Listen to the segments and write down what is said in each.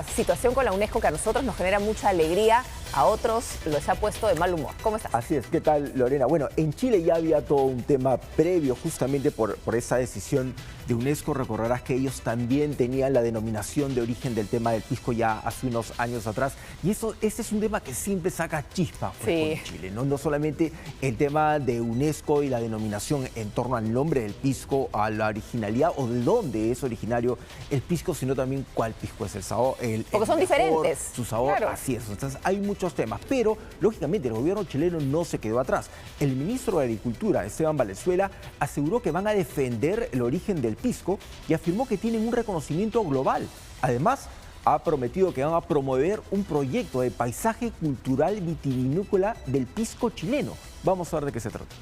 esta situación con la UNESCO que a nosotros nos genera mucha alegría, a otros los ha puesto de mal humor. ¿Cómo estás? Así es, ¿qué tal, Lorena? Bueno, en Chile ya había todo un tema previo justamente por esa decisión de UNESCO. Recordarás que ellos también tenían la denominación de origen del tema del pisco ya hace unos años atrás. Y ese es un tema que siempre saca chispa Sí. con Chile, ¿no? No solamente el tema de UNESCO y la denominación en torno al nombre del pisco, a la originalidad o de dónde es originario el pisco, sino también cuál pisco es el sabor. Porque son diferentes. Su sabor, Claro. así es. Entonces hay muchos temas, pero lógicamente el gobierno chileno no se quedó atrás. El ministro de Agricultura, Esteban Valenzuela, aseguró que van a defender el origen del pisco y afirmó que tienen un reconocimiento global. Además, ha prometido que van a promover un proyecto de paisaje cultural vitivinícola del pisco chileno. Vamos a ver de qué se trata.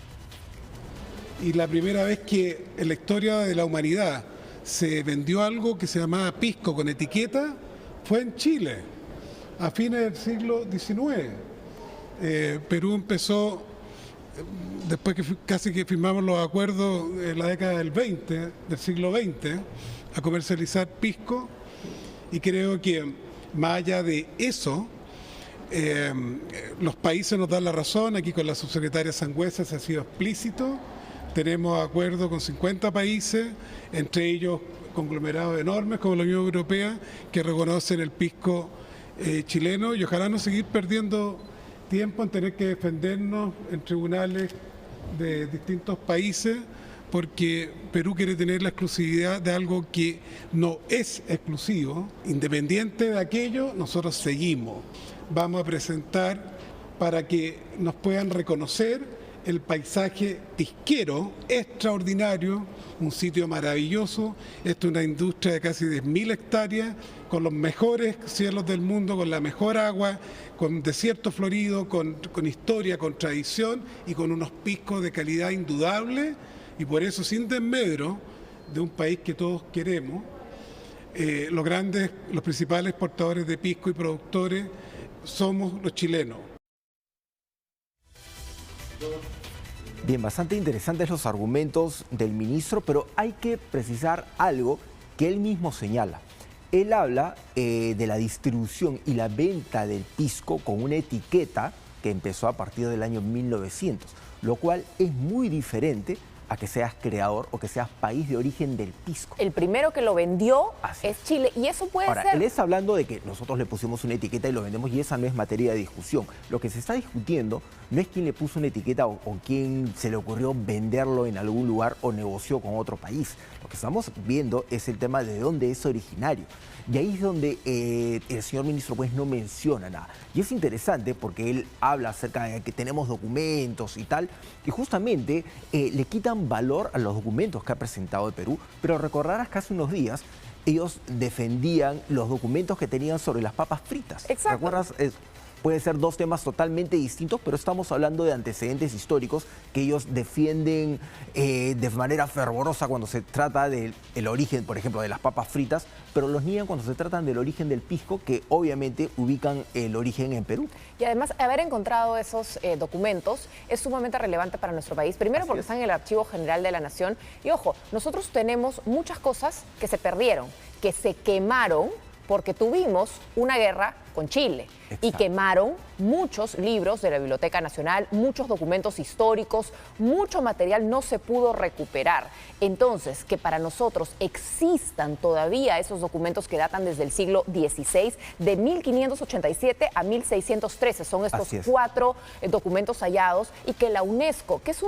Y la primera vez que en la historia de la humanidad se vendió algo que se llamaba pisco con etiqueta fue en Chile, a fines del siglo XIX. Perú empezó, después que casi que firmamos los acuerdos en la década del siglo XX, a comercializar pisco, y creo que más allá de eso, los países nos dan la razón. Aquí con la subsecretaria Sangüesa se ha sido explícito. Tenemos acuerdos con 50 países, entre ellos conglomerados enormes como la Unión Europea, que reconocen el pisco chileno, y ojalá no seguir perdiendo tiempo en tener que defendernos en tribunales de distintos países, porque Perú quiere tener la exclusividad de algo que no es exclusivo. Independiente de aquello, nosotros seguimos. Vamos a presentar para que nos puedan reconocer el paisaje pisquero extraordinario, un sitio maravilloso. Esto es una industria de casi 10.000 hectáreas, con los mejores cielos del mundo, con la mejor agua, con desierto florido, con historia, con tradición y con unos piscos de calidad indudable. Y por eso, sin desmedro de un país que todos queremos, los principales exportadores de pisco y productores somos los chilenos. Bien, bastante interesantes los argumentos del ministro, pero hay que precisar algo que él mismo señala. Él habla de la distribución y la venta del pisco con una etiqueta que empezó a partir del año 1900, lo cual es muy diferente a que seas creador o que seas país de origen del pisco. El primero que lo vendió Así es Chile, y eso puede Ahora, ser... él está hablando de que nosotros le pusimos una etiqueta y lo vendemos, y esa no es materia de discusión. Lo que se está discutiendo no es quién le puso una etiqueta o quién se le ocurrió venderlo en algún lugar o negoció con otro país. Lo que estamos viendo es el tema de dónde es originario. Y ahí es donde el señor ministro pues no menciona nada. Y es interesante porque él habla acerca de que tenemos documentos y tal, y justamente le quitan valor a los documentos que ha presentado el Perú, pero recordarás que hace unos días ellos defendían los documentos que tenían sobre las papas fritas. Exacto. ¿Recuerdas? Pueden ser dos temas totalmente distintos, pero estamos hablando de antecedentes históricos que ellos defienden de manera fervorosa cuando se trata del origen, por ejemplo, de las papas fritas, pero los niegan cuando se tratan del origen del pisco, que obviamente ubican el origen en Perú. Y además, haber encontrado esos documentos es sumamente relevante para nuestro país. Primero, porque están en el Archivo General de la Nación. Y ojo, nosotros tenemos muchas cosas que se perdieron, que se quemaron, porque tuvimos una guerra con Chile. Exacto. Y quemaron muchos libros de la Biblioteca Nacional, muchos documentos históricos, mucho material no se pudo recuperar. Entonces, que para nosotros existan todavía esos documentos que datan desde el siglo XVI, de 1587 a 1613, son estos 4 documentos hallados, y que la UNESCO, que es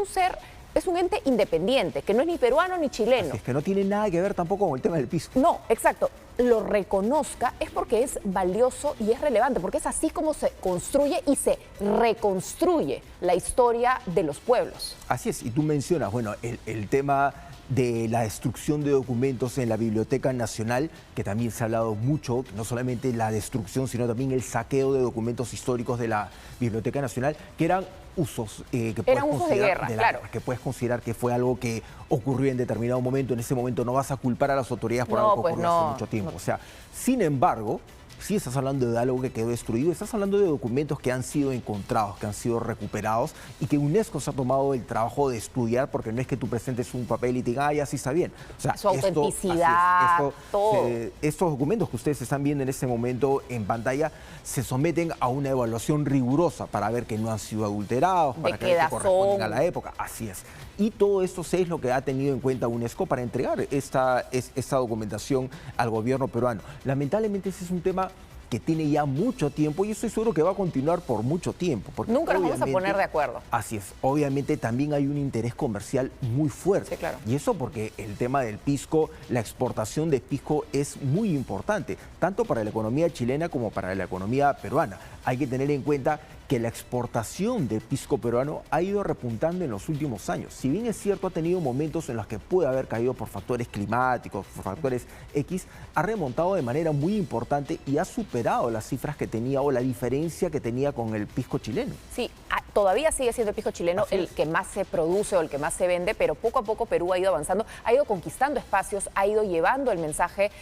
un ente independiente, que no es ni peruano ni chileno. Así es, que no tiene nada que ver tampoco con el tema del pisco. No, exacto. Lo reconozca es porque es valioso y es relevante, porque es así como se construye y se reconstruye la historia de los pueblos. Así es, y tú mencionas, bueno, el tema de la destrucción de documentos en la Biblioteca Nacional, que también se ha hablado mucho, no solamente la destrucción, sino también el saqueo de documentos históricos de la Biblioteca Nacional, que eran usos que puedes usos de guerra, claro. Que puedes considerar que fue algo que ocurrió en determinado momento. En ese momento no vas a culpar a las autoridades por algo que ocurrió hace mucho tiempo. O sea, sin embargo, sí estás hablando de algo que quedó destruido, estás hablando de documentos que han sido encontrados, que han sido recuperados y que UNESCO se ha tomado el trabajo de estudiar, porque no es que tú presentes un papel y te digan, ah, ya sí está bien. O sea, su autenticidad, todo. Estos documentos que ustedes están viendo en este momento en pantalla se someten a una evaluación rigurosa para ver que no han sido adulterados, para que corresponden a la época. Así es. Y todo esto es lo que ha tenido en cuenta UNESCO para entregar esta documentación al gobierno peruano. Lamentablemente ese es un tema que tiene ya mucho tiempo y estoy seguro que va a continuar por mucho tiempo. Nunca nos vamos a poner de acuerdo. Así es. Obviamente también hay un interés comercial muy fuerte. Sí, claro. Y eso porque el tema del pisco, la exportación de pisco es muy importante, tanto para la economía chilena como para la economía peruana. Hay que tener en cuenta que la exportación del pisco peruano ha ido repuntando en los últimos años. Si bien es cierto, ha tenido momentos en los que puede haber caído por factores climáticos, por factores X, ha remontado de manera muy importante y ha superado las cifras que tenía o la diferencia que tenía con el pisco chileno. Sí, todavía sigue siendo el pisco chileno el que más se produce o el que más se vende, pero poco a poco Perú ha ido avanzando, ha ido conquistando espacios, ha ido llevando el mensaje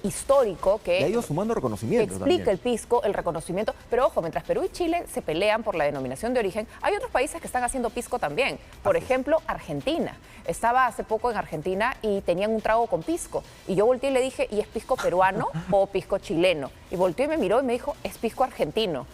histórico que... Y ha ido sumando reconocimiento explica también. El pisco, el reconocimiento, pero ojo, mientras Perú y Chile se pelean por la denominación de origen, hay otros países que están haciendo pisco también. Por ejemplo, Argentina. Estaba hace poco en Argentina y tenían un trago con pisco. Y yo volteé y le dije, ¿y es pisco peruano o pisco chileno? Y volteó y me miró y me dijo, es pisco argentino.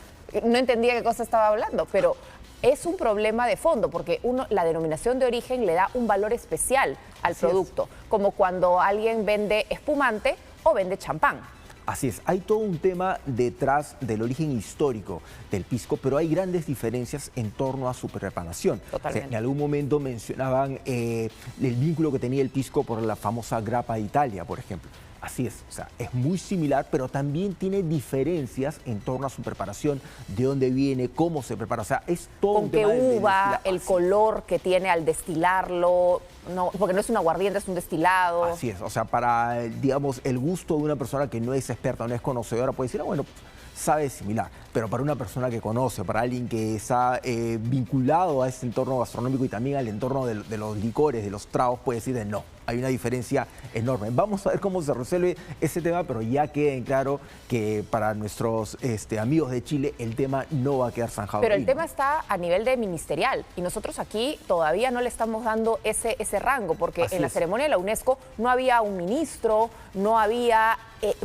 No entendía qué cosa estaba hablando, pero es un problema de fondo porque la denominación de origen le da un valor especial al producto, como cuando alguien vende espumante o vende champán. Así es, hay todo un tema detrás del origen histórico del pisco, pero hay grandes diferencias en torno a su preparación. Totalmente. O sea, en algún momento mencionaban el vínculo que tenía el pisco por la famosa grappa de Italia, por ejemplo. Así es, o sea, es muy similar, pero también tiene diferencias en torno a su preparación, de dónde viene, cómo se prepara. O sea, es todo un tema de uva, el color que tiene al destilarlo, no, porque no es un aguardiente, es un destilado. Así es, o sea, para, digamos, el gusto de una persona que no es experta, no es conocedora, puede decir, ah, bueno, sabe similar, pero para una persona que conoce, para alguien que está vinculado a ese entorno gastronómico y también al entorno de los licores, de los tragos, puede decir de no. Hay una diferencia enorme. Vamos a ver cómo se resuelve ese tema, pero ya queda en claro que para nuestros amigos de Chile el tema no va a quedar zanjado. Pero el tema está a nivel de ministerial y nosotros aquí todavía no le estamos dando ese rango, porque en la ceremonia de la UNESCO no había un ministro, no había...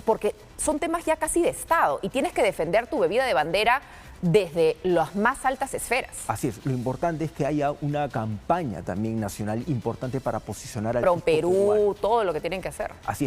porque son temas ya casi de Estado y tienes que defender tu bebida de bandera desde las más altas esferas. Así es, lo importante es que haya una campaña también nacional importante para posicionar al Pero Perú, todo lo que tienen que hacer. Así es.